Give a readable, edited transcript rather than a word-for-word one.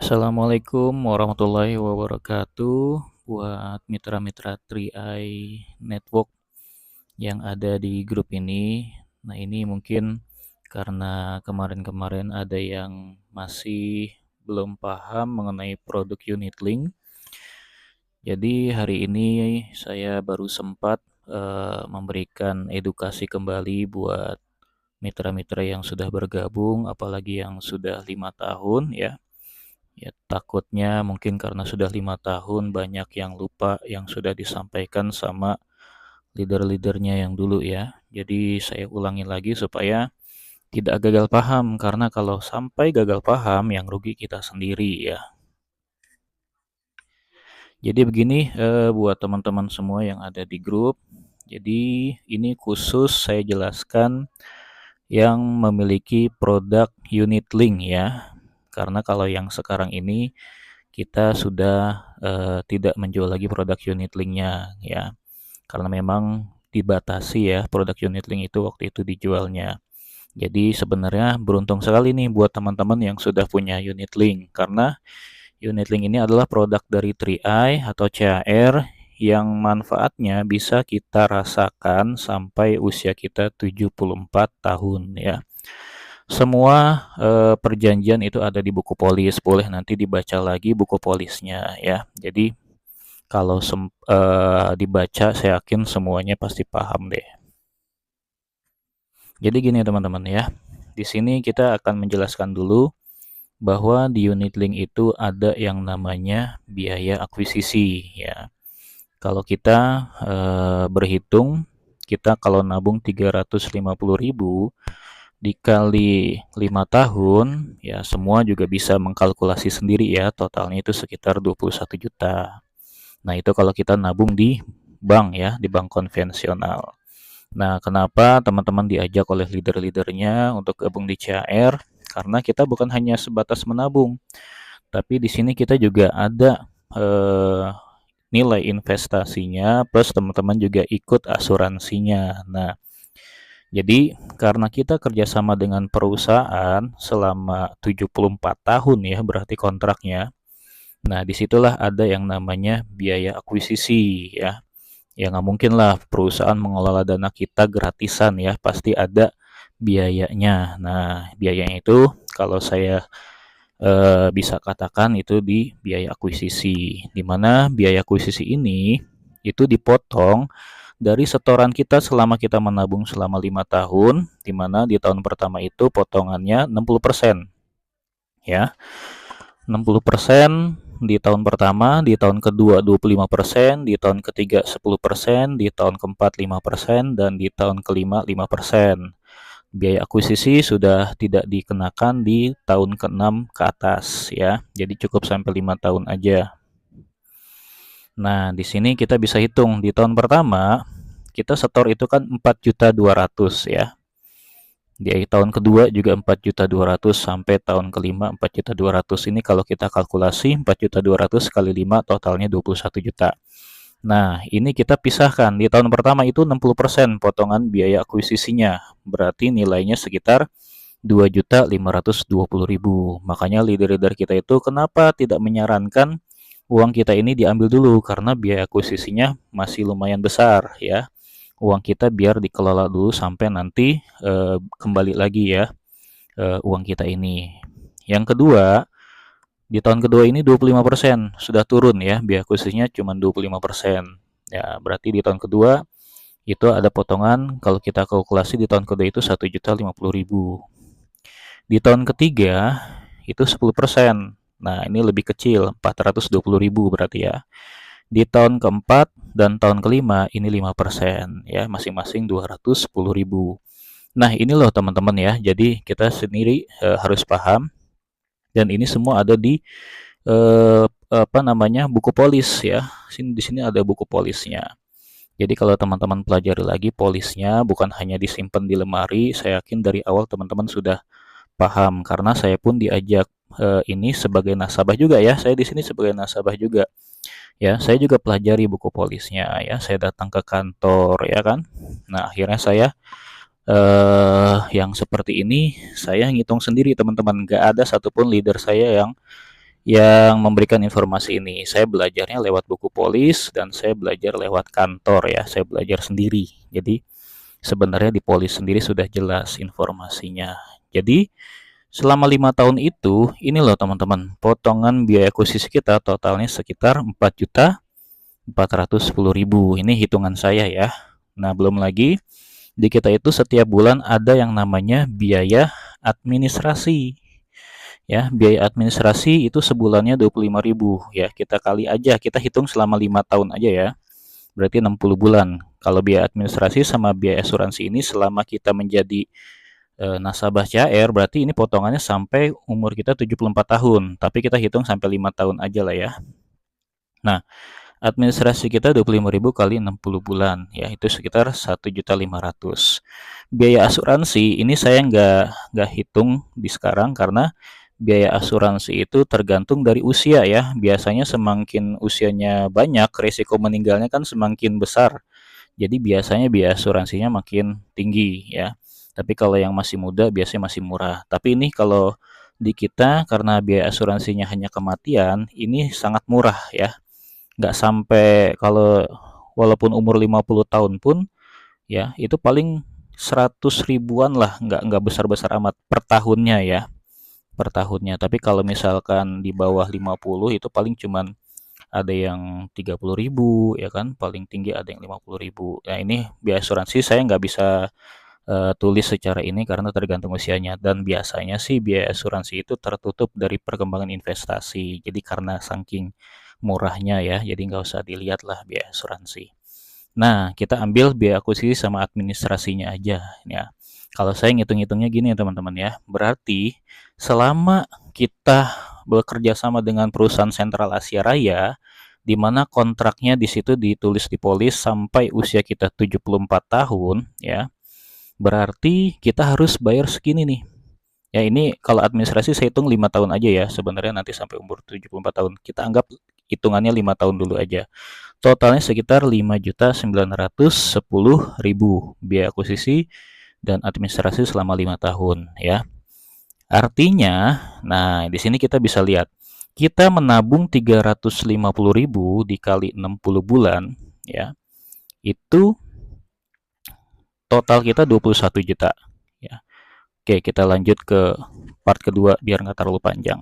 Assalamualaikum warahmatullahi wabarakatuh buat mitra-mitra 3i Network yang ada di grup ini. Nah, ini mungkin karena kemarin-kemarin ada yang masih belum paham mengenai produk unit link. Jadi hari ini saya baru sempat memberikan edukasi kembali buat mitra-mitra yang sudah bergabung, apalagi yang sudah 5 tahun ya. Ya, takutnya mungkin karena sudah 5 tahun banyak yang lupa yang sudah disampaikan sama leader-leadernya yang dulu ya. Jadi saya ulangi lagi supaya tidak gagal paham, karena kalau sampai gagal paham yang rugi kita sendiri ya. Jadi begini buat teman-teman semua yang ada di grup. Jadi ini khusus saya jelaskan yang memiliki produk unit link ya. Karena kalau yang sekarang ini kita sudah tidak menjual lagi produk unit linknya ya, karena memang dibatasi ya produk unit link itu waktu itu dijualnya. Jadi sebenarnya beruntung sekali nih buat teman-teman yang sudah punya unit link, karena unit link ini adalah produk dari 3i atau CAR yang manfaatnya bisa kita rasakan sampai usia kita 74 tahun ya. Semua perjanjian itu ada di buku polis, boleh nanti dibaca lagi buku polisnya ya. Jadi kalau dibaca, saya yakin semuanya pasti paham deh. Jadi gini teman-teman ya, di sini kita akan menjelaskan dulu bahwa di unit link itu ada yang namanya biaya akuisisi ya. Kalau kita berhitung, kita kalau nabung 350.000 dikali 5 tahun, ya semua juga bisa mengkalkulasi sendiri ya, totalnya itu sekitar 21 juta. Nah, itu kalau kita nabung di bank ya, di bank konvensional. Nah, kenapa teman-teman diajak oleh leader-leadernya untuk gabung di CAR? Karena kita bukan hanya sebatas menabung, tapi di sini kita juga ada nilai investasinya, plus teman-teman juga ikut asuransinya. Nah, jadi karena kita kerjasama dengan perusahaan selama 74 tahun ya, berarti kontraknya. Nah, disitulah ada yang namanya biaya akuisisi ya. Ya nggak mungkin lah perusahaan mengelola dana kita gratisan ya, pasti ada biayanya. Nah, biayanya itu kalau saya bisa katakan itu di biaya akuisisi, di mana biaya akuisisi ini itu dipotong dari setoran kita selama kita menabung selama 5 tahun, di mana di tahun pertama itu potongannya 60% ya. 60% di tahun pertama, di tahun kedua 25%, di tahun ketiga 10%, di tahun keempat 5%, dan di tahun kelima 5%. Biaya akuisisi sudah tidak dikenakan di tahun ke-6 ke atas ya. Jadi cukup sampai 5 tahun aja. Nah, di sini kita bisa hitung di tahun pertama kita setor itu kan 4.200.000 ya. Di tahun kedua juga 4.200.000 sampai tahun kelima 4.200.000. Ini kalau kita kalkulasi 4.200.000 kali 5 totalnya 21 juta. Nah, ini kita pisahkan. Di tahun pertama itu 60% potongan biaya akuisisinya. Berarti nilainya sekitar 2.520.000. Makanya leader-leader kita itu kenapa tidak menyarankan uang kita ini diambil dulu, karena biaya akuisisinya masih lumayan besar ya. Uang kita biar dikelola dulu sampai nanti kembali lagi ya uang kita ini. Yang kedua, di tahun kedua ini 25% sudah turun ya, biaya akuisisinya cuma 25%. Ya, berarti di tahun kedua itu ada potongan, kalau kita kalkulasi di tahun kedua itu 1.050.000. Di tahun ketiga itu 10%. Nah, ini lebih kecil, 420.000 berarti ya. Di tahun keempat dan tahun kelima ini 5% ya, masing-masing 210.000. Nah, ini loh teman-teman ya. Jadi kita sendiri harus paham, dan ini semua ada di buku polis ya. Di sini ada buku polisnya. Jadi kalau teman-teman pelajari lagi polisnya, bukan hanya disimpan di lemari, saya yakin dari awal teman-teman sudah paham, karena saya pun diajak ini sebagai nasabah juga ya. Saya di sini sebagai nasabah juga. Ya, saya juga pelajari buku polisnya ya. Saya datang ke kantor ya kan. Nah, akhirnya saya yang seperti ini saya ngitung sendiri teman-teman. Nggak ada satupun leader saya yang yang memberikan informasi ini. Saya belajarnya lewat buku polis dan saya belajar lewat kantor ya. Saya belajar sendiri. Jadi sebenarnya di polis sendiri sudah jelas informasinya. Jadi selama 5 tahun itu, ini loh teman-teman, potongan biaya akuisisi kita totalnya sekitar 4.410.000. Ini hitungan saya ya. Nah, belum lagi di kita itu setiap bulan ada yang namanya biaya administrasi. Ya, biaya administrasi itu sebulannya 25.000 ya. Kita kali aja, kita hitung selama 5 tahun aja ya. Berarti 60 bulan. Kalau biaya administrasi sama biaya asuransi ini selama kita menjadi nasabah CHR, berarti ini potongannya sampai umur kita 74 tahun. Tapi kita hitung sampai 5 tahun aja lah ya. Nah, administrasi kita 25.000 kali 60 bulan ya, itu sekitar 1.500.000. Biaya asuransi ini saya nggak hitung di sekarang karena biaya asuransi itu tergantung dari usia ya. Biasanya semakin usianya banyak, risiko meninggalnya kan semakin besar. Jadi biasanya biaya asuransinya makin tinggi ya. Tapi kalau yang masih muda biasanya masih murah. Tapi ini kalau di kita karena biaya asuransinya hanya kematian, ini sangat murah ya. Nggak sampai, kalau walaupun umur 50 tahun pun ya itu paling 100 ribuan lah, nggak besar-besar amat per tahunnya ya, per tahunnya. Tapi kalau misalkan di bawah 50 itu paling cuman ada yang 30.000 ya kan, paling tinggi ada yang 50.000. Ya ini biaya asuransi saya nggak bisa tulis secara ini karena tergantung usianya, dan biasanya sih biaya asuransi itu tertutup dari perkembangan investasi. Jadi karena saking murahnya ya, jadi nggak usah dilihat lah biaya asuransi. Nah, kita ambil biaya akuisisi sama administrasinya aja ya. Kalau saya ngitung-ngitungnya gini ya teman-teman ya, berarti selama kita bekerja sama dengan perusahaan Sentral Asia Raya, di mana kontraknya di situ ditulis di polis sampai usia kita 74 tahun ya, berarti kita harus bayar segini nih. Ya ini kalau administrasi saya hitung 5 tahun aja ya, sebenarnya nanti sampai umur 74 tahun. Kita anggap hitungannya 5 tahun dulu aja. Totalnya sekitar 5.910.000 biaya akuisisi dan administrasi selama 5 tahun ya. Artinya, nah di sini kita bisa lihat, kita menabung 350.000 dikali 60 bulan ya. Itu total kita 21 juta ya. Oke, kita lanjut ke part kedua biar nggak terlalu panjang.